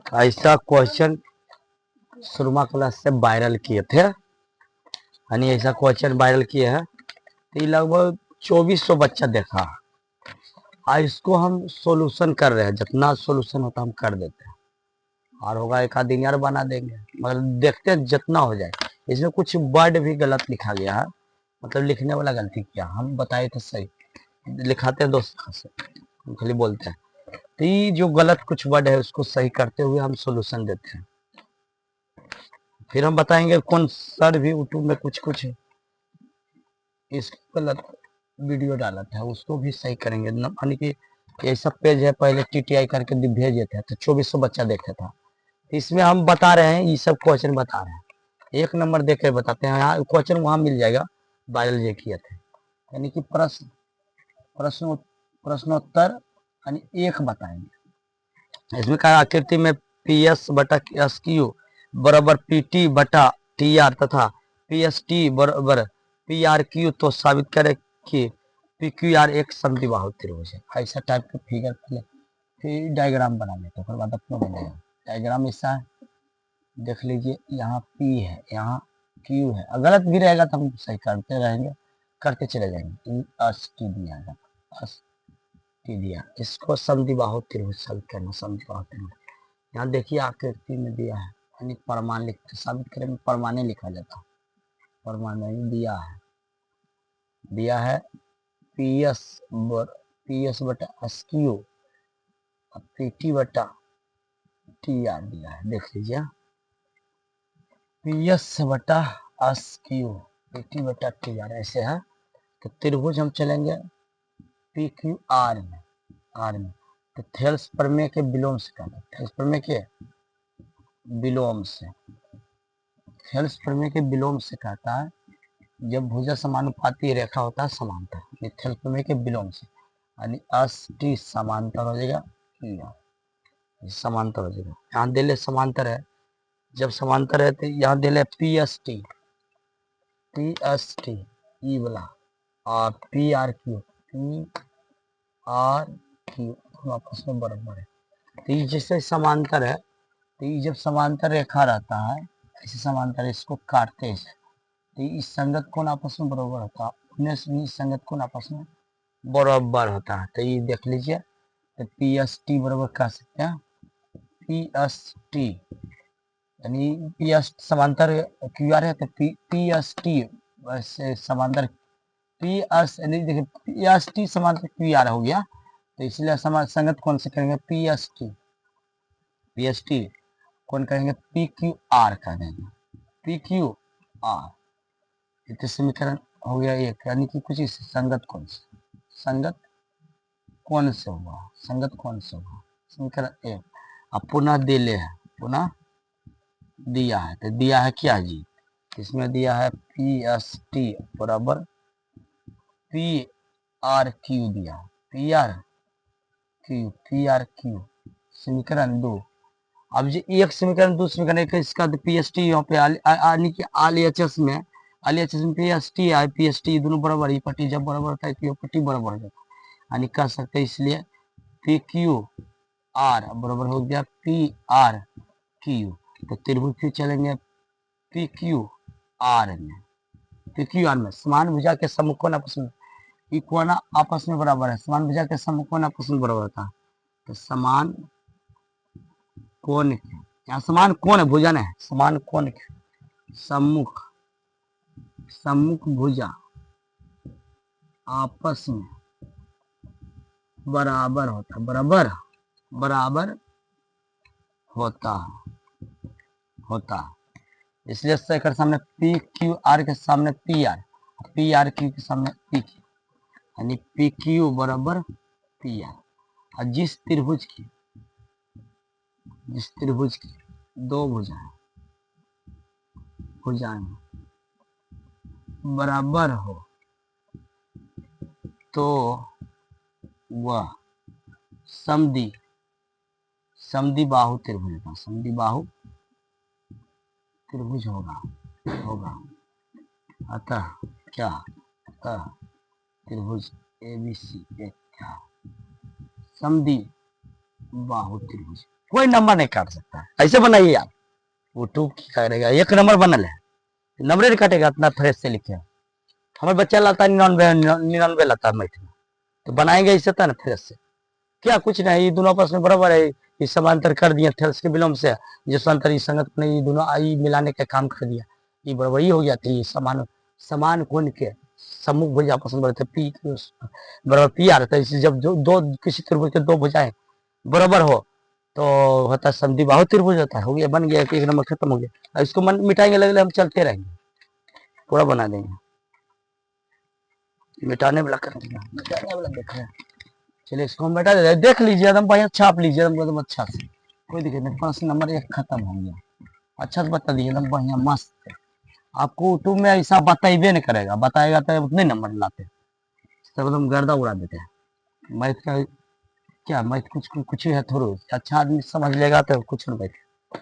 ऐसा question शुरुमा class से viral किए थे, यानी ऐसा क्वेश्चन वायरल किए हैं तो लगभग 2400 बच्चा देखा। आज इसको हम सोल्यूशन कर रहे हैं, जितना सोल्यूशन होता हम कर देते हैं, और होगा एक आध दिन यार बना देंगे, मगर देखते हैं जितना हो जाए। इसमें कुछ वर्ड भी गलत लिखा गया है, मतलब लिखने वाला गलती किया, हम बताए थे सही लिखाते हैं दोस्त से, हम खाली बोलते हैं। तो ये जो गलत कुछ वर्ड है उसको सही करते हुए हम सोल्यूशन देते हैं। फिर हम बताएंगे कौन सर भी यूट्यूब में कुछ कुछ इस गलत वीडियो डाला था उसको भी सही करेंगे। यानी कि ये सब पेज है, पहले टीटीआई करके भेजे थे तो 2400 बच्चा देखे था। इसमें हम बता रहे हैं, ये सब क्वेश्चन बता रहे हैं, एक नंबर देख के बताते हैं। यहाँ क्वेश्चन वहां मिल जाएगा, वायरल जे किए थे, यानी कि प्रश्नोत्तर यानी एक बताएंगे। इसमें कहा आकृति में पी एस बटा एस क्यू बराबर पी टी बटा टी आर तथा पी एस टी बराबर पी आर क्यू, तो साबित करे कि पी क्यू आर एक समद्विबाहु त्रिभुज है। ऐसा टाइप का फिगर पहले फिर डायग्राम बना लेते हैं, फिर बाद अपना बनेगा डायग्राम। ऐसा है, देख लीजिए, यहाँ पी है, यहाँ क्यू है, गलत भी रहेगा तो हम सही करते रहेंगे, करते चले जाएंगे। एस टी दिया है, एस टी दिया, इसको समद्विबाहु त्रिभुज सॉल्व करना, समद्विबाहु त्रिभुज। यहाँ देखिए आकृति में दिया है, यानी परमाणु लिखते, साबित करें परमाणु लिखा जाता है, परमाणु दिया है पी एस बटा एस क्यू, पी टी बटा टी आर दिया है, देख लीजिए पी एस बटा एस क्यू पी टी बटा टी आर ऐसे है। तो त्रिभुज हम चलेंगे पी क्यू आर में, तो थेल्स प्रमेय के विलोम से कहते हैं, थेल्स प्रमेय के विलोम से, थेल्स प्रमेय के विलोम से कहता है जब भुजा समानुपाती रेखा होता है समांतर, ये थेल्स प्रमेय के विलोम से, यानी एस टी समांतर हो जाएगा, समांतर हो जाएगा। यहाँ दिले समांतर है, जब समांतर है तो यहाँ दिले पी एस टी ई वाला और पी आर क्यू आपस में बराबर है। तो ये जैसे समांतर है, तो ये जब समांतर रेखा रहता है ऐसे समांतर, इसको काटते हैं तो इस संगत कोण आपस में बराबर होता है, उन्हें संगत कोण आपस में बराबर होता है। तो ये देख लीजिए, तो पी एस टी बराबर कह सकते हैं पी एस टी, यानी पी एस समांतर क्यू आर है तो पी एस टी वैसे समांतर पी एस, यानी देखिए पी एस टी समांतर क्यू आर हो गया, तो इसलिए संगत कौन से करेंगे पी एस टी कौन करेंगे पी क्यू आर कर देंगे, पी क्यू आर। तो समीकरण हो गया एक, यानी कि कुछ इस संगत कौन से होगा, समीकरण एक। अब पुनः दिले है, पुनः दिया है, तो दिया है क्या जी, इसमें दिया है पी एस टी बराबर पी आर क्यू दिया, पी आर क्यू समीकरण दो। अब जो एक समीकरण दो समीकरण एक, इसका पी एस टी यहाँ पे यानी कि आल एच एस में पी एस टी है, पी एस टी दोनों बराबर, ये पट्टी जब बराबर होता है तो पट्टी बराबर हो जाता है, यानी कह सकते हैं इसलिए पी क्यू आर बराबर हो गया पी आर क्यू। तो त्रिभुज फिर चलेंगे पी क्यू आर में, पी क्यू आर में समान भुजा के सम्मुख कोण आपस में इक्वल आपस में बराबर है, समान भुजा के सम्मुख कोण आपस में बराबर था, तो समान कोण के, यहाँ समान कोण है, भुजा नहीं, समान कोण के सम्मुख भुजा आपस में बराबर होता, इसलिए सेकर सामने पी क्यू आर के सामने पी आर क्यू के सामने पी क्यू, यानी पी क्यू बराबर पी आर। और जिस त्रिभुज की दो भुजाएं बराबर हो तो वह समद्विबाहु त्रिभुज होगा। अतः त्रिभुज ABC एक क्या बाहु त्रिभुज, कोई नंबर नहीं काट सकता है। ऐसे बनाइए आप, वो टू की करेगा, एक नंबर बनल है, नंबर नहीं काटेगा, इतना फ्रेश से लिखे। हमारे बच्चा लाता है 99 लाता है मैथ में, तो बनाएंगे इससे था ना फ्रेश से। क्या कुछ नहीं, ये दोनों आपस में बराबर है, ये समांतर कर दिया थेल्स के विलोम से, जो समांतर ये संगत ने ये दोनों आई मिलाने का काम कर दिया, ये बराबर ही हो गया था। ये समान समान कोण के सम्मुख भुज आपस में बढ़ते पी बराबर पी आ रहा था। जब जो दो किसी त्रिभुज के दो भुजाएं बराबर हो तो होता समद्वि बाहु त्रिभुज होता है। हो गया, बन गया, एक नंबर खत्म हो गया। इसको मन मिटाएंगे, लगले हम चलते रहेंगे, पूरा बना देंगे। मिटाने वाला कर देंगे, मिटाने वाला देख रहे हैं। चलिए इसको हम बैठा देते, देख लीजिए एकदम बढ़िया, छाप लीजिए एकदम अच्छा से, कोई दिक्कत नहीं। प्रश्न नंबर 1 खत्म हो गया, अच्छा से बता दीजिए एकदम बढ़िया मस्त। आपको यूट्यूब में ऐसा बताइए नहीं करेगा, बताएगा तो उतने नंबर लाते, तब एकदम गर्दा उड़ा देते हैं। मैथ का क्या, मैथ कुछ ही है थोड़ा, अच्छा आदमी समझ लेगा तो कुछ नहीं, मैथ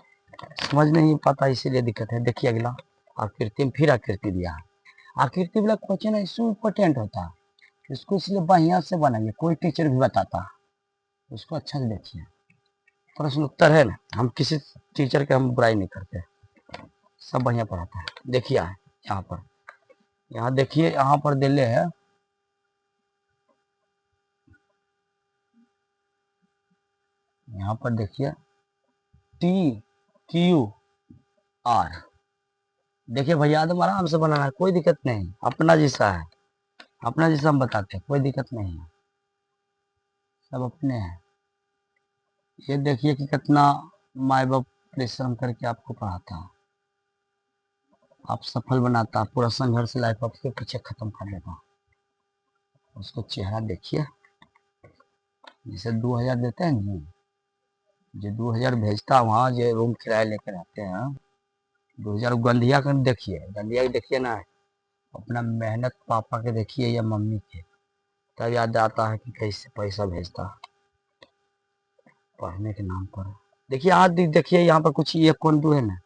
समझ नहीं पाता, इसीलिए दिक्कत है। देखिए अगला आकृति में फिर आकृति दिया है। आकृति वाला क्वेश्चन है, इम्पोर्टेंट होता है, इसको इसलिए बढ़िया से बनाइए, कोई टीचर भी बताता है उसको अच्छा से देखिए। प्रश्न उत्तर है ना, हम किसी टीचर के हम बुराई नहीं करते, सब बढ़िया पढ़ाता है। देखिए यहाँ पर, यहाँ देखिए, यहाँ पर दिले है, यहाँ पर देखिए टी क्यू आर। देखिए भैया एकदम आराम से बनाना है, कोई दिक्कत नहीं, अपना जैसा है, अपना जैसा हम बताते हैं, कोई दिक्कत नहीं है, सब अपने हैं। ये देखिए कि कितना माँ बाप परिश्रम करके आपको पढ़ाता है, आप सफल बनाता, पूरा संघर्ष लाइफ आपके पीछे खत्म कर देता। उसको चेहरा देखिए, जैसे 2000 देते हैं जी, जो 2000 भेजता वहाँ जो रूम किराया लेकर आते हैं, 2000 गंधिया कर देखिए, गंधिया के देखिए ना, अपना मेहनत पापा के देखिए या मम्मी के, तब याद आता है कि कैसे पैसा भेजता पढ़ने के नाम पर। देखिए यहाँ देखिए, यहाँ पर कुछ एक कोण दो है ना,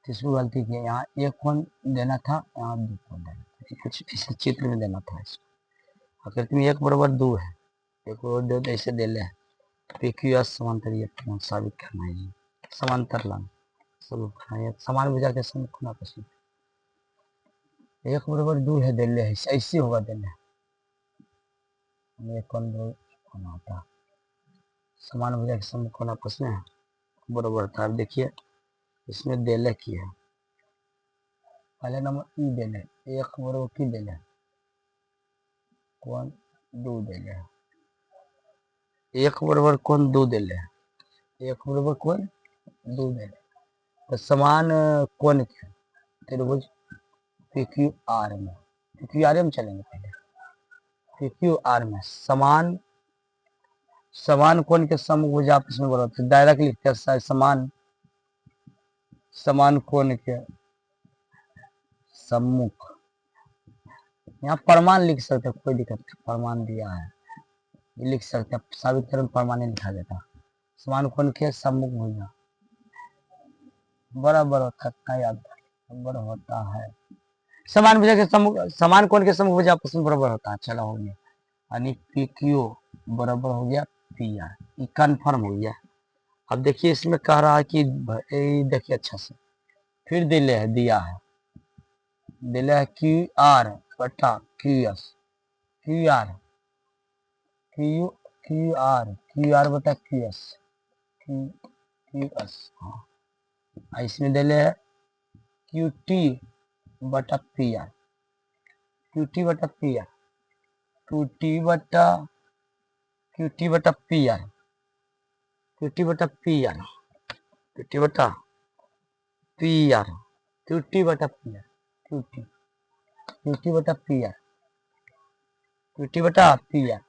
तो इसको गलती की, यहाँ एक कोण देना था, यहाँ 2 कोण देना था, कुछ इस चित्र में देना था इसको। आकृति में 1 बराबर 2 है, 1 बराबर 2 ऐसे दे ले, PQS समांतर ये साबित करना है, समांतर लाइन सब समान भुजा के सम खुना पसंद, 1 बराबर 2 है दे ले, ऐसे होगा दे ले, एक कोण होता समान भुजा के सम खुना पसंद है बराबर था। अब देखिए इसमें देले की है, पहले नंबर ई देले, 1 बराबर की देले, कोण 2 देले, 1 बराबर कोण 2 देले, 1 बराबर कोण 2 देले, तो समान कोण के त्रिभुज PQR में, PQR में चलेंगे पहले, PQR में समान कोण के समभुज आपस में बराबर, दायरा के लिखते हैं समान कोण के सम्मुख, यहाँ प्रमाण लिख सकते हैं, कोई दिक्कत नहीं, प्रमाण दिया है ये लिख सकते हैं, साबित करने प्रमाण नहीं लिखा जाता। समान कोण के सम्मुख भुजा बराबर होता है, याद बराबर होता है, समान भुजा के सम्मुख, समान कोण के सम्मुख भुजा आपस में बराबर होता है। चलो हो गया, यानी PQ बराबर हो गया PR, ये कन्फर्म हो गया। अब देखिए इसमें कह रहा है कि देखिए अच्छा से, फिर दिले है, दिया है, दिले है QR बटा QS, QR QR बटा QS, QS, हाँ इसमें दिले है QT बटा PR, QT बटा PR, QT बटा QT बटा PR, QT बटा PR, QT बटा PR, QT बटा PR, QT QT बटा PR, QT बटा PR,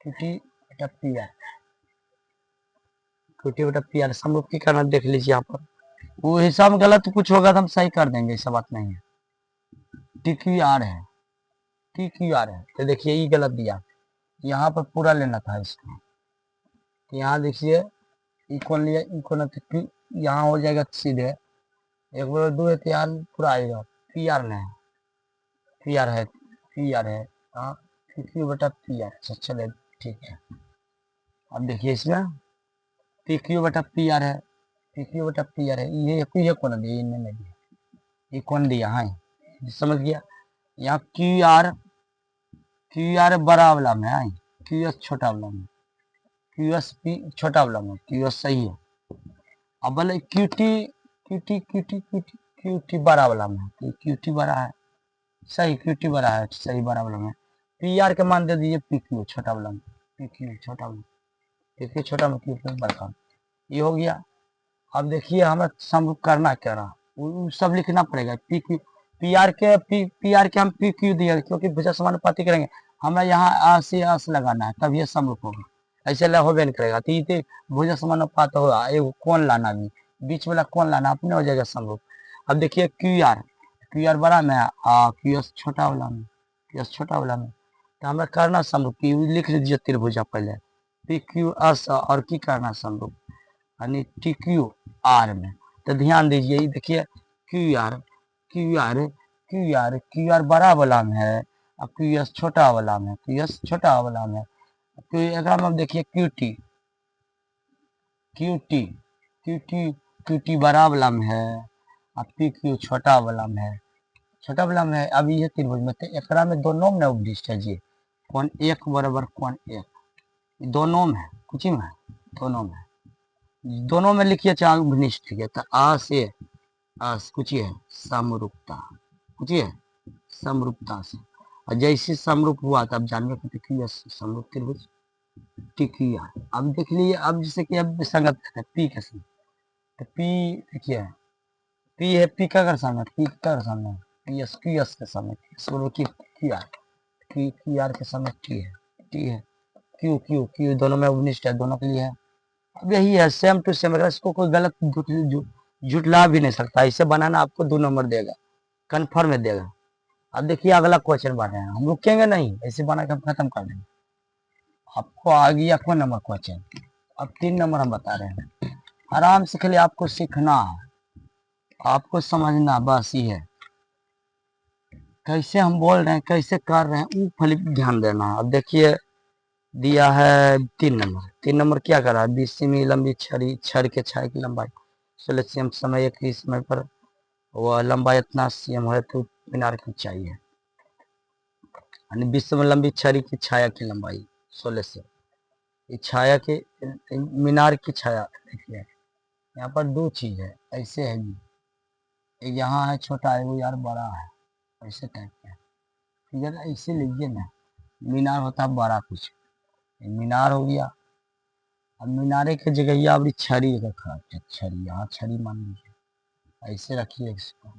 QT बटा PR, QT बटा PR समरूप की करना देख लीजिए यहाँ पर, वो हिसाब गलत कुछ होगा तो हम सही कर देंगे, ऐसा बात नहीं है। TQR है, TQR है, तो देखिए ये गलत दिया, यहाँ पर पूरा लेना था इसको, तो यहाँ देखिए इक्वल लिया, इक्वल तो यहाँ हो जाएगा सीधे, 1 बराबर 2 है तो यहाँ पूरा आएगा, PR नहीं, PR है, PR है, हाँ PQ बटा PR, चले ठीक है। अब देखिए इसमें पी क्यू बटा पी आर है, पी क्यू बटा पी आर है। ये कौन दिया, इनने नहीं दिया, ये कौन दिया, हाँ समझ गया। यहाँ क्यू आर बड़ा वाला में है, क्यू एस छोटा वाला में, क्यू एस पी छोटा वाला में, क्यू एस सही है। अब बोले क्यू टी बड़ा वाला में, तो क्यू टी बड़ा है, सही क्यू टी बड़ा है, सही बड़ा वाला में। पी आर के मान दे दीजिए पी क्यू छोटा वाला में, पी क्यू छोटा वाला, पी क्यू छोटा में, क्यू बड़ा, ये हो गया। अब देखिए हमें सम करना क्या रहा, वो सब लिखना पड़ेगा। पी क्यू पी आर के हम पी क्यू दिया, क्योंकि भुजा समानुपाती करेंगे, हमें यहाँ आ से अस लगाना है, तब ये समरूप होगा, ऐसे होबे नहीं करेगा। तो ये भुजा समानुपात होगा, एगो कौन लाना भी, बीच वाला कौन लाना, अपने हो जाएगा समरूप। अब देखिए क्यू आर बड़ा में, क्यू एस छोटा वाला में, क्यू एस छोटा वाला में, तो हमें करना समरूप, लिख लीजिए त्रिभुजा पहले, पी क्यू एस और की करना समरूप, यानी टी क्यू आर में। तो ध्यान दीजिए, ये देखिए क्यू आर बड़ा वाला में है, और क्यू एस छोटा वाला में, क्यू एस छोटा वाला में, अब देखिए क्यू टी बड़ा वाला में है, और पी क्यू छोटा वाला में है, छोटा वाला में है। अब ये त्रिभुज में, तो एकरा में दोनों में उपदिष्ट है जी, कौन एक बराबर कौन एक, दोनों में कुछ में है, दोनों में लिखिए चाहे उपनिष्ठ, ठीक है। तो आ से कुछ है समरूपता, कुछ है समरूपता से, और जैसे समरूप हुआ तब जानवे करते कि समरूप त्रिभुज टिकी है। अब देख लीजिए, अब जैसे कि अब संगत है पी के संग, तो पी देखिए, पी है पी का कर संगत, पी का कर संगत, पी एस क्यू एस के समय, क्यू आर के समय टी है, क्यू दोनों में उपनिष्ठ है, दोनों के लिए है। अब यही है सेम टू सेम, अगर इसको कोई गलत जुटला भी नहीं सकता, इसे बनाना आपको 2 नंबर देगा, कन्फर्म में देगा। अब देखिए अगला क्वेश्चन बन रहे हैं, हम रुकेंगे नहीं, ऐसे बना के हम खत्म कर देंगे। आपको आ गया कौन नंबर क्वेश्चन, अब 3 नंबर हम बता रहे हैं, आराम से, खाली आपको सीखना है, आपको समझना, बस ये है कैसे हम बोल रहे हैं, कैसे कर रहे हैं, वो खाली ध्यान देना है। अब देखिए दिया है 3 नंबर क्या कर रहा है, 20 सेमी लंबी छड़ के छाया की लंबाई 16 cm समय, एक ही समय पर वह लंबाई इतना cm है, तो मीनार की चाहिए, यानी 20 सेमी लंबी छड़ी की छाया की लंबाई 16 से, ये छाया के मीनार की छाया। देखिए यहाँ पर 2 चीज है, ऐसे है जी, एक यहाँ है छोटा है, वो यार बड़ा है, ऐसे टाइप का, ठीक है ना, ऐसे लीजिए ना, मीनार होता है बड़ा कुछ, मीनार हो गया। अब मीनारे के जगह आप छड़ी रखा, छड़ी, यहाँ छड़ी मान लीजिए, ऐसे रखिए इसको,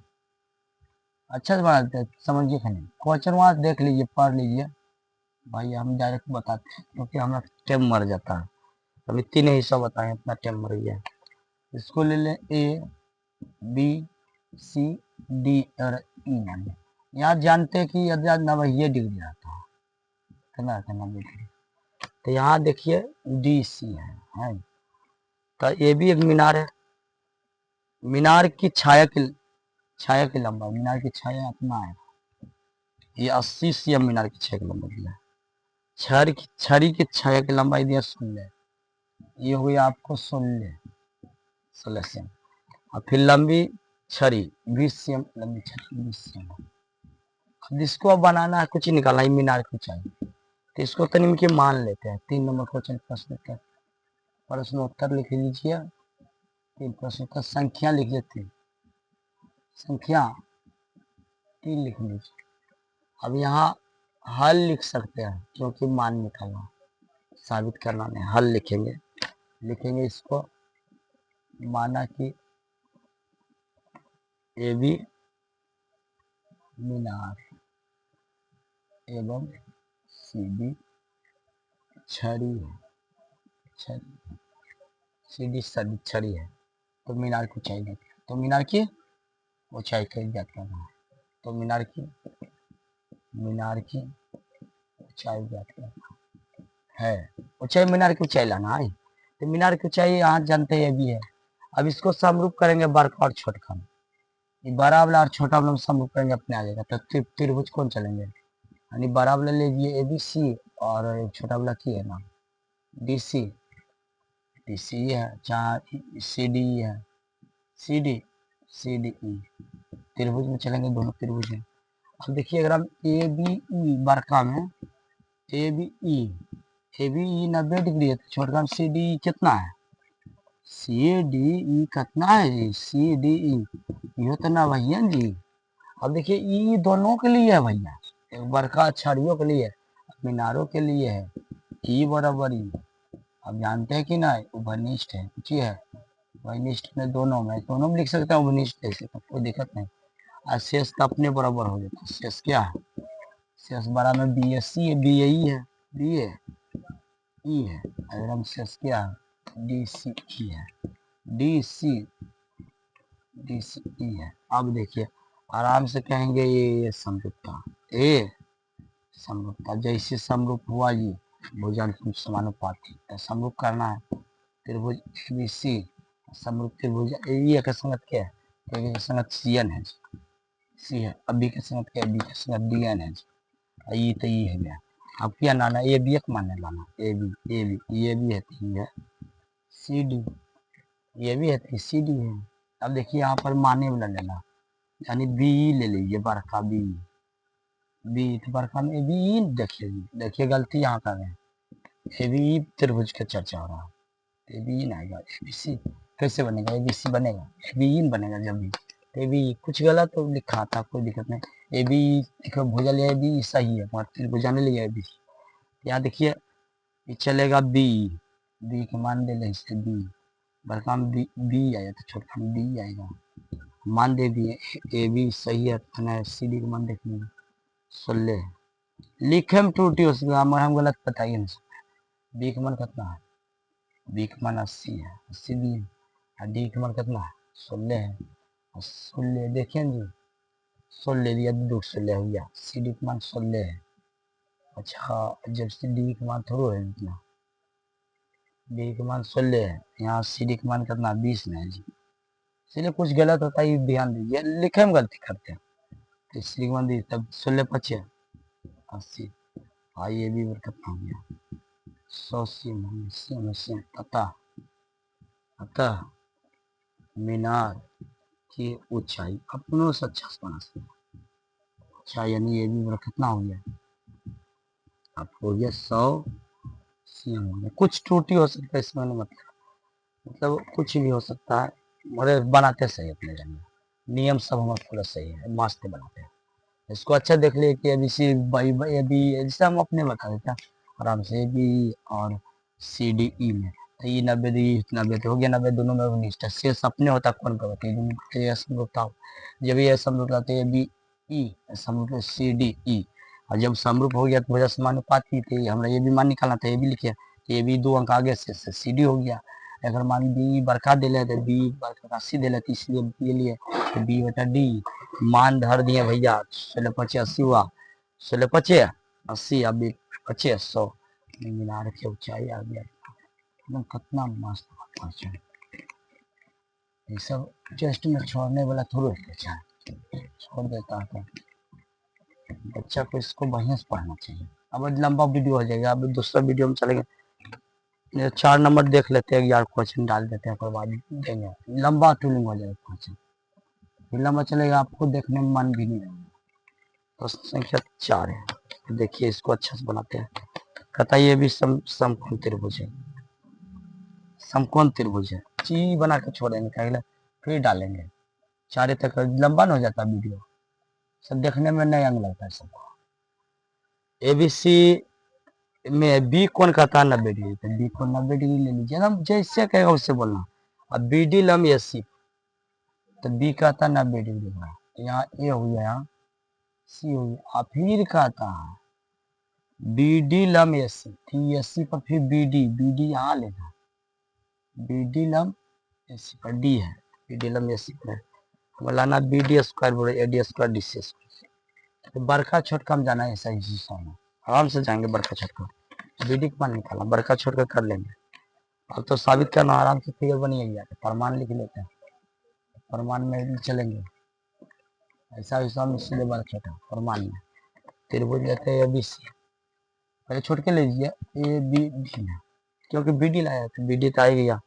अच्छा से बनाते हैं, समझिए खाली क्वेश्चन वहाँ देख लीजिए, पढ़ लीजिए भाई, हम डायरेक्ट बताते हैं क्योंकि हमारा टाइम मर जाता है। अभी 3 हिस्सा बताएं, इतना टाइम मर गया। इसको ले लें ए बी सी डी और ई मान लें, यहाँ जानते हैं कि 90 डिग्री आता है, कितना आता है 90 डिग्री, तो यहाँ देखिए डी सी है, तो ये भी एक मीनार है, मीनार की छाया की लंबाई, मीनार की छाया इतना है, ये 80 cm मीनार की छाया की लंबाई दिया है, छड़ी की छाया की लंबाई दिया 16, ये हुई आपको 16 cm, और फिर लंबी छड़ी 20 cm, लंबी छड़ी 20 cm। अब इसको अब बनाना है, कुछ निकालना है, मीनार की चाहिए, तो इसको तनिम के मान लेते हैं। 3 नंबर क्वेश्चन प्रश्न उत्तर लिख लीजिए, 3 प्रश्न का संख्या लिख लेते, संख्या 3 लिख लीजिए। अब यहाँ हल लिख सकते हैं, क्योंकि मान निकालना, साबित करना नहीं, हल लिखेंगे इसको, माना कि ए बी मीनार एवं सी डी छड़ी है, सी डी छड़ी है, तो मीनार की ऊंचाई ज्ञात, तो मीनार की ऊंचाई का ज्ञात करना है, तो मीनार की ऊंचाई ज्ञात करना है, ऊंचाई मीनार की ऊंचाई लाना है, तो मीनार की ऊंचाई यहाँ जानते हैं भी है। अब इसको समरूप करेंगे बड़का और छोटका में, ये बड़ा वाला और छोटा वाला में समरूप करेंगे, अपने आ जाएगा, तो त्रिभुज कौन चलेंगे, यानी बड़ा वाला लीजिए ए बी सी, और छोटा वाला की है ना डी सी, सी है, चार सी डी है, सी डी ई। त्रिभुज में चलेंगे, दोनों त्रिभुज हैं। अब देखिए अगर हम ए बी ई बड़का में ए बी ई 90 डिग्री है, तो छोटका में सी डी कितना है, सी डी ई कितना है जी, सी डी ई ये तो ना भैया जी। अब देखिए ई दोनों के लिए है भैया, एक बड़का छड़ियों के लिए, मीनारों के लिए है, ई बराबर ई। अब जानते हैं कि ना उभयनिष्ठ है, कुछ है उभयनिष्ठ में, दोनों में लिख सकते हैं उभयनिष्ठ ऐसे, तो कोई दिक्कत नहीं। और शेष तो अपने बराबर हो जाता है। शेष क्या है, शेष बड़ा में बी एस सी है, बी ए ई है, बी ए ई है। अगर हम शेष क्या है, डी सी ई है, डी सी ई है। अब देखिए आराम से कहेंगे ये समरूपता, ए समरूपता, जैसे समरूप हुआ ये भुजन समानुपाती, समरूप करना है त्रिभुज एबीसी, समरूप त्रिभुज ए का संगत क्या है, ए का संगत सी एन है, सी है। अब बी का संगत क्या है, बी का संगत डी एन है, ये तो ये है गया। अब क्या लाना, ए बी एक मानने लाना, ए बी है तो ये है सी डी, ये भी है तो सी डी है। अब देखिए यहाँ पर माने वाला लेना, यानी बी ले लीजिए, बड़का बी, तो बड़का में बी, देखिए गलती यहाँ कर रहे हैं, ए बी त्रिभुज का चर्चा हो रहा है, ए बी आएगा, ए बी सी कैसे बनेगा, ए बी सी बनेगा, ए बी बनेगा जब भी, ए बी कुछ गलत तो लिखा था, कोई दिक्कत नहीं, ए बी देखो भुजा लिया, ए बी सही है, मगर त्रिभुजा ने लिया ए बी। यहाँ देखिए ये चलेगा बी, बी के मान दे ले इससे बी, बड़का में बी आया तो छोटा में डी आएगा, मान दे दिए, ए बी सही है, सी डी का मान देख लेंगे 16, लिखे में त्रुटि हो सकता है, हम गलत बताइए नहीं सकते। बी का मान कितना है, बी का मान 80 है, 80 दी है, और डी का मान कितना है 16 है, और 16 देखिए जी 16 दिया, 216 हो गया, सी डी का मान 16 है। अच्छा जब सी डी का मान थोड़ा है इतना, डी का मान 16 है, यहाँ सी डी का मान कितना 20 नहीं है जी, इसलिए कुछ गलत होता है ध्यान दीजिए, लिखे में गलती करते हैं, तो सी का मान दी तब 16 25 80, आई ए बी पर कितना हो गया 100 अतः मीनार की ऊंचाई अपनों से 50 बना सकते, अच्छा यानी ये भी कितना हो गया, अब हो गया 100 सीएम हो गया। कुछ त्रुटि हो सकता है इसमें, मतलब कुछ भी हो सकता है, मगर बनाते सही अपने जन, नियम सब हमारे पूरा सही है, मस्त बनाते हैं। इसको अच्छा देख लिए कि अभी सी बाई ए बी, जैसे हम अपने बता देते हैं आराम से, ए बी और सी डी ई में, तो ये 90 दी 90 तो हो गया, 90 दोनों में निष्ठा शेष अपने होता कौन का होता है, समरूपता जब ये समरूप होता है ए बी ई समरूप सी डी ई, और जब समरूप हो गया तो वजह समानुपाती थे, हमरा ये भी मान निकालना था, ये भी लिखे, ये भी 2 अंक आगे से सी डी हो गया। अगर मान बी बड़का दे लेते, बी बड़का 80 दे लेते, इसलिए ये लिए तो बी बटा डी मान धर दिए भैया, 16 25 80 हुआ, 16 25 80, अब 25 100, मीनार की ऊंचाई आ गया, एकदम कितना मस्त क्वेश्चन, ये सब टेस्ट में छोड़ने वाला थोड़ा अच्छा है, छोड़ देता है तो बच्चा को इसको बढ़िया से पढ़ना चाहिए। अब लंबा वीडियो हो जाएगा, अब दूसरा वीडियो में चलेंगे, 4 नंबर देख लेते हैं यार, क्वेश्चन डाल देते हैं, उसके बाद देंगे, लंबा टूलिंग हो जाएगा क्वेश्चन, लंबा चलेगा, आपको देखने में मन भी नहीं लगेगा। प्रश्न संख्या 4 है, देखिए इसको अच्छा से बनाते हैं, कहता है ये भी समकोण त्रिभुज है, समकोण त्रिभुज है, ची बना के छोड़ेंगे पहले, फिर डालेंगे, 4 तक लंबा न हो जाता वीडियो, सब देखने में नहीं अंग लगता है सबको। एबीसी में बी कौन कहता है 90 डिग्री, तो बी को 90 डिग्री ले लीजिए ना, जैसे कहेगा उससे बोलना। अब बी डी लम एस सी, तो बी कहता है 90 डिग्री का, तो यहाँ ए हो गया, यहाँ सी हो गया, और फिर कहता है बी डी लम एस सी, एस सी पर फिर बी डी यहाँ लेना, बी डी लम एस सी पर डी है, बी डी लम एस सी पर हमें लाना बी डी स्क्वायर बोले, A D square D C square, तो बड़का छोटका में जाना है, ऐसा ही में आराम से जाएंगे, बड़का छोटका बी डी का मान निकालना, बड़का छोटका कर लेंगे। अब तो साबित करना, आराम से फिगर बनिए गया, प्रमाण लिख लेते हैं, प्रमाण में चलेंगे, ऐसा वैसा में इसलिए बड़ा छोटा प्रमाण में त्रिभुज लेते हैं ए बी सी, पहले छोट के लीजिए ए बी डी है, क्योंकि बी डी लाया तो बी डी तो आ गया,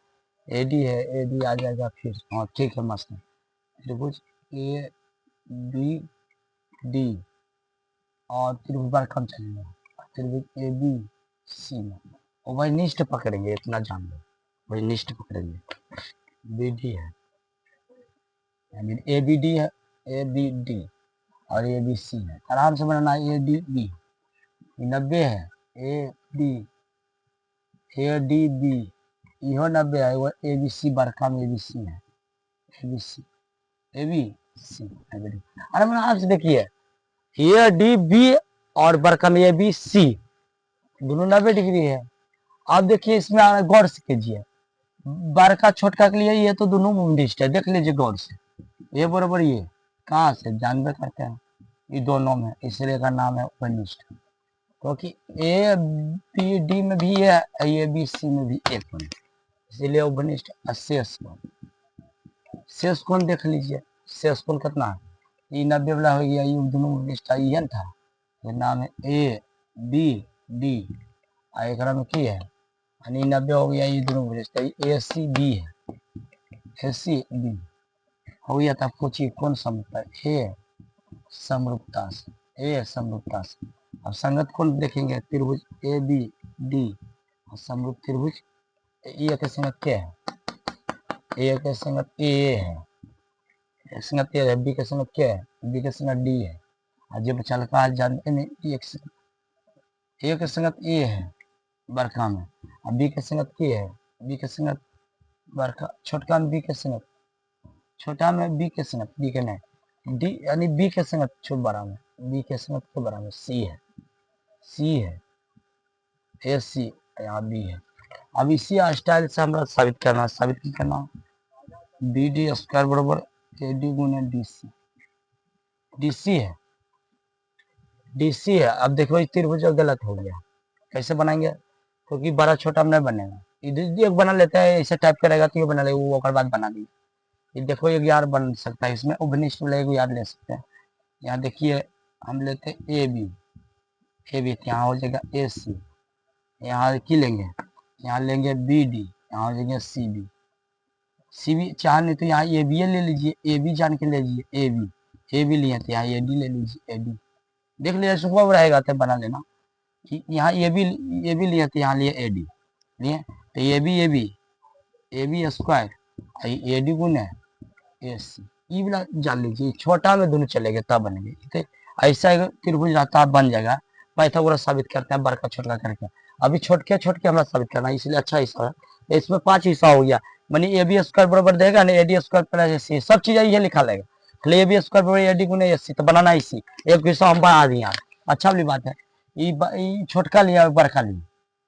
ए डी है, ए डी आ जाएगा फिर। हाँ ठीक है, मस्त है। त्रिभुज ए बी डी और त्रिभुज बार कम चलेंगे, त्रिभुज ए बी सी में और वही निष्ठ पकड़ेंगे, इतना जान लो, वही निष्ठ पकड़ेंगे। बी डी है, ए बी डी है, ए बी डी और ए बी सी है, आराम से बनाना। ए डी बी 90 है, ए डी बी इहो 90 है, वो ए बी सी बड़का में ए बी सी है, ए बी सी अरे मैंने आपसे देखिए ए डी बी और बड़का में ए बी सी दोनों 90 डिग्री है। आप देखिए इसमें गौर से कीजिए, बड़का छोटका के लिए ये तो दोनों निष्ठ है, देख लीजिए गौर से, ये बराबर ये कहाँ से जानबे करते हैं, ये दोनों में, इसलिए का नाम है उपनिष्ठ। क्योंकि ए बी डी में भी है, ए बी सी में भी एक कोण, इसीलिए उपनिष्ठ। शेष कोण, शेष कोण देख लीजिए, शेष कोण कितना है, ये 90 वाला हो गया, ये दोनों उपनिष्ठ ये था, ये नाम है ए बी डी, एक में की है 90 हो गया, ये दोनों उपनिष्ठ ए सी बी है, ए सी बी हो गया था। पूछिए कौन समरूपता है, ए समरूपता से, ए समरूपता से। अब संगत कौन देखेंगे, त्रिभुज ए बी डी और समरूप त्रिभुज ए के संगत क्या है, ए के संगत ए है, संगत ए है, बी के संगत क्या है, बी के संगत डी है, और जब चल का जानते नहीं ए के संगत ए है बड़का में, और बी के संगत क्या है, बी के संगत बड़का, छोटका में बी के संगत, छोटा में बी के संगत, बी के नहीं डी, यानी बी के संगत छोट बड़ा में, बी के संगत के बड़ा में सी है, सी है, ए सी यहाँ बी है। अब इसी स्टाइल से हमारा साबित करना, साबित की करना, बी डी स्क्वायर बराबर ए डी गुने डी सी, डी सी है, डी सी है। अब देखो ये त्रिभुज गलत हो गया, कैसे बनाएंगे, क्योंकि बड़ा छोटा में नहीं बनेगा, एक बना लेते हैं, ऐसे टाइप करेगा तो ये बना लेगा, वो बाद बना दी। ये देखो एक यार बन सकता है, इसमें उपनिष्ठ वाले यार ले सकते हैं। यहाँ देखिए हम लेते हैं ए बी, ए बी यहाँ हो जाएगा ए सी, यहाँ की लेंगे, यहाँ लेंगे बी डी, यहाँ हो जाएगा सी बी, सी बी चाह नहीं तो यहाँ ए बी ले लीजिए, ए बी जान के ले लीजिए, ए बी लिए तो यहाँ ए डी ले लीजिए, ए डी देख लीजिए सुबह रहेगा तो बना लेना। यहाँ ए बी लिए तो यहाँ लिए ए डी लिए, तो A B square A D गुने ए सी, ये वाला जान लीजिए, छोटा में दोनों चलेंगे तब बनेंगे। तो ऐसा त्रिभुज रहता बन जाएगा, पाइथागोरस साबित करते हैं बड़का छोटका करके। अभी छोटके छोटके हमारा साबित करना है, इसलिए अच्छा हिस्सा है, इसमें 5 हिस्सा हो गया, मानी ए बी स्क्वायर बराबर देगा ना, ए डी स्क्वायर प्लस सी, सब चीज ये लिखा लेगा, खाली ए बी स्क्वायर बराबर ए डी गुने ए सी, तो बनाना इसी एक हिस्सा हम बना दिए। अच्छा वाली बात है, ये छोटका लिया बड़का लिया,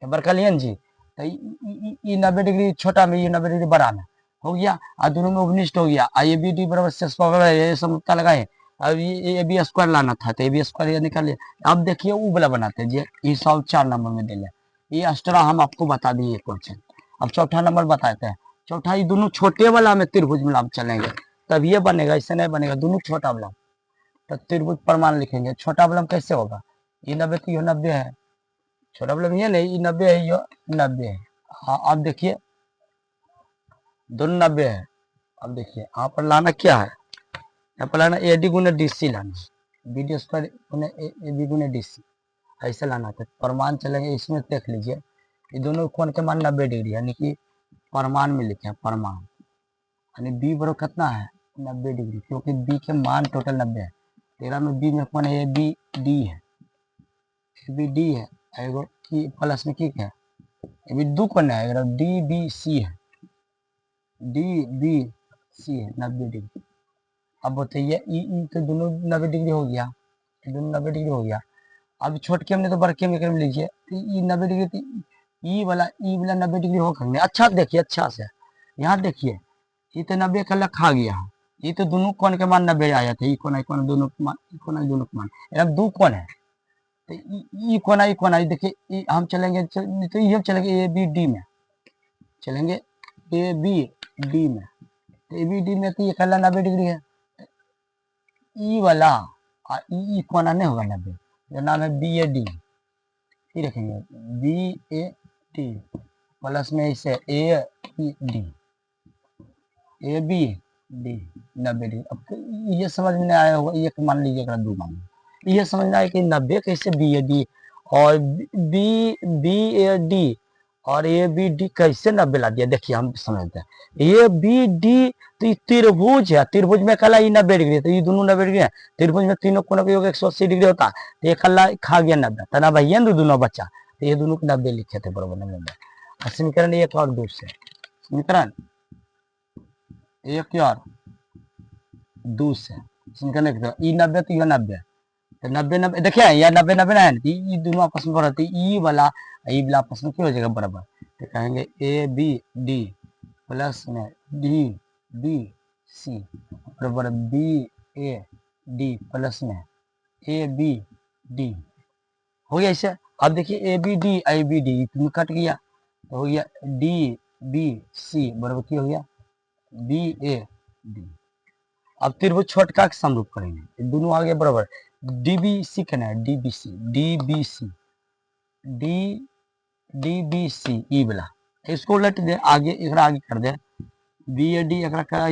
बड़का लिया जी, तो ये 90 डिग्री छोटा में, ये 90 डिग्री बड़ा में हो गया, और दोनों में उपनिष्ठ हो गया। ए बी डी बराबर शेष ये समरूपता लगाए, अब ये ए बी स्क्वायर लाना था तो ए बी स्क्वायर ये निकाल लिया। अब देखिए वो वाला बनाते हैं जी, ये सॉल्व 4 नंबर में दे ले, ये एक्स्ट्रा हम आपको बता दिए क्वेश्चन। अब चौथा नंबर बताते हैं, चौथा ये दोनों छोटे वाला में त्रिभुज में हम चलेंगे, तब ये बनेगा, इससे नहीं बनेगा, दोनों छोटा वाला तो त्रिभुज प्रमाण लिखेंगे। छोटा वाला कैसे होगा, ये 90 तो ये 90 है, छोटा वाला ये नहीं, ये 90 है, ये 90 है। हाँ अब देखिए दोनों 90 है। अब देखिए यहाँ पर लाना क्या है, यहाँ पर लाना ए डी गुने डी सी लाना, बी डी स्क्वायर गुने ए बी गुने डी सी, ऐसे लाना था। प्रमाण चलेंगे, इसमें देख लीजिए ये दोनों कोण के मान 90 डिग्री, यानी कि प्रमाण में लिखे हैं प्रमाण, यानी बी बराबर कितना है 90 डिग्री, क्योंकि बी के मान टोटल 90 है। 13 में बी में कौन है, ए बी डी है, ए बी डी है, एगो की प्लस में की है, ए बी दो कोण है, डी बी सी है, डी बी सी है 90 डिग्री। अब बताइए ई तो दोनों 90 डिग्री हो गया, दोनों 90 डिग्री हो गया। अब छोटके हमने तो बड़के में कर लीजिए, तो ई 90 डिग्री, तो ई वाला 90 डिग्री हो करने। अच्छा देखिए अच्छा से, यहाँ देखिए ये तो 90 का लखा गया, ये तो दोनों कोण के मान 90 आ जाते, ई कोना दोनों के मान, ई कोना दोनों के मान, अब दो कोण है तो ई कोना देखिए, हम चलेंगे तो ये हम चलेंगे ए बी डी में, चलेंगे ए बी डी में, तो ए बी डी में तो ये कला 90 डिग्री है, ई वाला ई कोना नहीं होगा 90, जो नाम है बी ए डी, ये रखेंगे बी ए डी प्लस में इसे A D, A B D 90 degree. अब ये समझ में आया होगा, ये मान लीजिएगा 2 मान लीजिए, ये समझना है कि 90 कैसे बी ए डी और बी ए डी और ए बी डी कैसे 90 ला दिया। देखिए हम समझते हैं, ए बी डी तो त्रिभुज है, त्रिभुज में कला 90 डिग्री, तो ये दोनों 90 डिग्री है, त्रिभुज में तीनों कोनों का योग 180 डिग्री होता, तो ये कला खा गया 90, तो ना भैया दोनों बच्चा, तो ये दोनों को 90 लिखे थे बराबर 90। समीकरण एक और दूसरे, समीकरण एक और दूसरे समीकरण एक, ई 90 तो यह 90, तो 90 देखिए या 90 ना है, ये दोनों आपस में बराबर, ई वाला आपस में क्या हो जाएगा बराबर, तो कहेंगे ए बी डी प्लस में डी बी सी बराबर बी ए डी प्लस में ए बी डी हो गया ऐसे। अब देखिए ए बी डी आई बी डी तुम्हें कट गया, तो हो गया डी बी सी बराबर क्या हो गया बी ए डी। अब त्रिभुज छोटका के समरूप करेंगे, दोनों आगे बराबर, डीबीसी कहना है, डीबीसी डीबीसी डीबीसी ई वाला, इसको उलट दे, आगे एक आगे कर दे, बी ए डी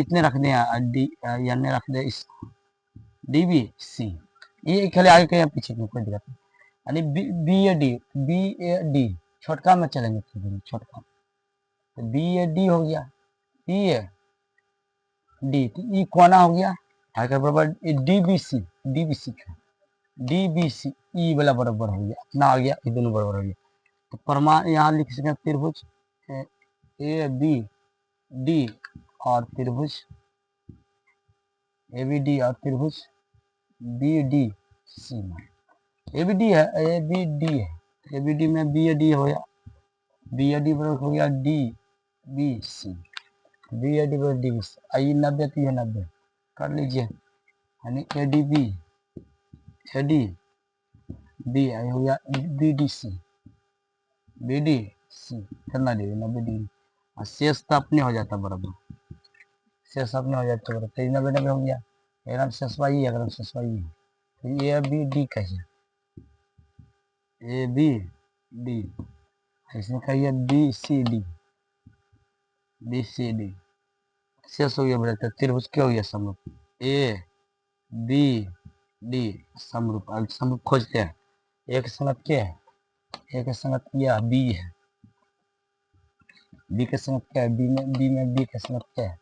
इतने रख दे, डी यानी रख दे इसको डीबीसी, ये खेले आगे कहीं पीछे में कोई दिक्कत नहीं, यानी बी ए डी छोटका में चलेंगे, छोटका तो बी ए डी हो गया, बी ए डी तो ई कोना हो गया, आगे बराबर डीबीसी डीबीसी का डीबीसी ई वाला बराबर हो गया, अपना आ गया, ये दोनों बराबर हो गया, तो प्रमाण यहाँ लिख सकते हैं त्रिभुज ए बी डी और त्रिभुज ए बी डी और त्रिभुज बी डी सी में ए बी डी है, ए बी डी है, ए बी डी में बी ए डी हो गया, बी ए डी बराबर हो गया D B C, B A D बराबर डी बी सी, आई 90 तो ये 90 कर लीजिए, यानी ए डी बी आई हो गया बी डी सी कितना डिग्री 90 डिग्री, और शेष तो अपने हो जाता बराबर, शेष अपने हो जाता बराबर, तो 90 हो गया, एकदम शेष वाई है, एकदम शेष वाई है, तो ए बी डी कहिए, ए बी डी इसमें कहिए बी सी डी शेष हो गया बड़ा, तो त्रिभुज क्या हो गया समरूप ए बी डी समरूप। अब समरूप खोजते हैं, एक संगत क्या है, एक संगत यह बी है, बी के संगत क्या है, बी के संगत क्या है,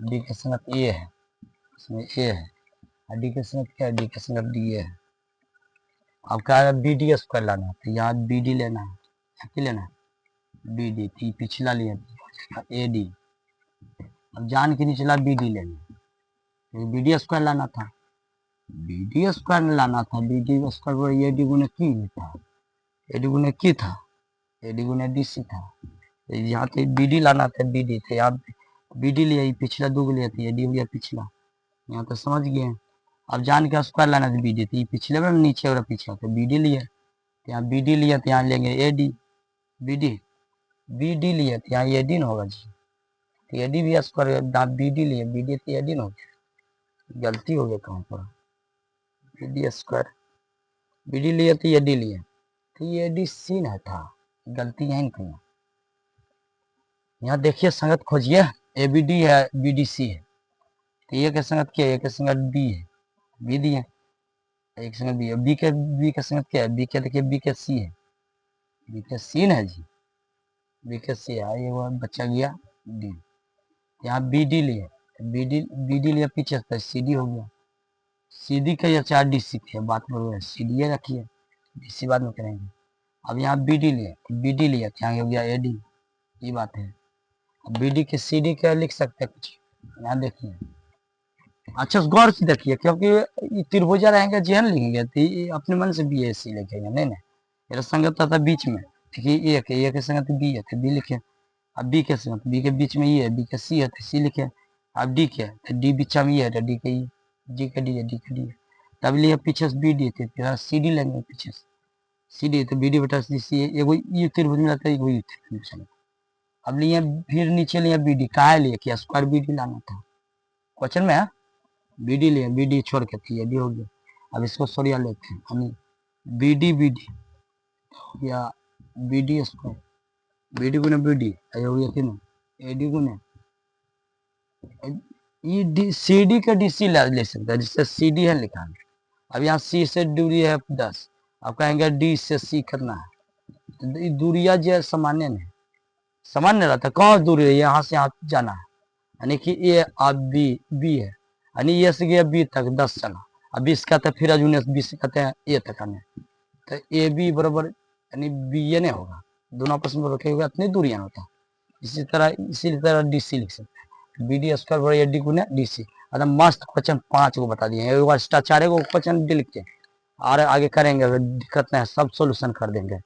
बी के संगत ए है, इसमें ए है, और डी के संगत क्या है, डी के संगत डी है। अब क्या है बी डी स्क्वायर लाना है, तो यहाँ बी डी लेना है, क्या लेना है बी डी, तो पिछला लिया ए डी, अब जान के निचला बी डी लेना, तो बी डी स्क्वायर लाना था, बी डी स्क्वायर लाना था, B D square A D गुने की था, ए डी गुने की था, ए डी गुने डी सी था, यहाँ तो बी डी लाना था, बी डी थे, आप बी डी लिया, पिछला 2 लिया था, ए डी हो गया पिछला, यहाँ तो समझ गए। अब जान के स्क्वायर लाना था बी डी, तो पिछले वाला नीचे वाला पीछे, तो बी डी लिया, तो यहाँ बी डी लिया, तो यहाँ लेंगे ए डी, बी डी लिया, तो यहाँ ए डी ना होगा जी, तो ए डी भी स्क्वायर, बी डी लिया, बी डी तो ए डी ना हो गया, गलती हो गया कहाँ पर, B D square B D लिया तो ए डी लिया, तो ये डी सी ना था, गलती यहीं कहीं। यहाँ देखिए संगत खोजिए, ए बी डी है बी डी सी है, तो ये के संगत क्या है, एक संगत बी है, बी डी है, एक संगत बी है, बी के संगत क्या है, बी के देखिए बी के सी है, बी के सी है जी, बी के सी है, ये वो बच्चा गया डी, यहाँ बी डी लिया, बी डी लिया पीछे, तो सी डी हो गया, सी डी का या 4 डी सी है, बात बरोबर है, सी डी रखिए, डी सी बाद में करेंगे। अब यहाँ बी डी लिया, यहाँ हो गया ए डी, ये बात है, बी डी के सी डी का लिख सकते हैं कुछ, यहाँ देखिए अच्छा गौर से देखिए, क्योंकि त्रिभुजा रहेंगे जेहन लिखेंगे तो अपने मन से बी ए सी लिखेंगे, नहीं ना ये संगत था बीच में, देखिए ए के संगत बी है तो बी लिखे, अब बी के संगत बी के बीच में ये है, बी के सी है तो सी लिखे, अब डी के तो डी बीच में ये है, तो डी के ई, डी के डी है, डी के डी है, तब लिए पीछे से बी डी थे, फिर सी डी लेंगे पीछे से सी डी, तो बी डी बटा सी एगो ये त्रिभुज में रहता है, एगो ये त्रिभुज में। अब लिए फिर नीचे लिया बी डी, कहा लिए कि स्क्वायर बी डी लाना था क्वेश्चन में है, बी डी लिया, बी डी छोड़ के थी, ये डी हो गया। अब इसको सरिया लेते हैं, यानी बी डी हो गया बी डी स्क्वायर बीडी गुने बीडी हो गया तीनों एडी गुने ये डी सी डी का डीसी ले सकता है, जिससे सी डी है लिखा है। अब यहाँ सी से दूरी है 10, अब कहेंगे डी से सी करना है, तो दूरिया जो सामान्य नहीं सामान्य रहता है। कौन दूरी है, यहाँ से यहाँ जाना है, यानी कि ए अब बी है, यानी ये से गया बी तक 10 चला, अब 20 कहते हैं, फिर अजून 20 कहते हैं ए तक आने, तो ए बी बराबर यानी बी ए नहीं होगा, दोनों आपस में रखे हुए इतनी दूरियां होता है। इसी तरह डी सी लिख सकते हैं, बी डी स्क्वायर बराबर डी गुने डी सी। अरे मस्त क्वेश्चन 5 को बता दिए, एक बार 4 को क्वेश्चन लिख के और आगे करेंगे, अगर दिक्कत नहीं है सब सोल्यूशन कर देंगे।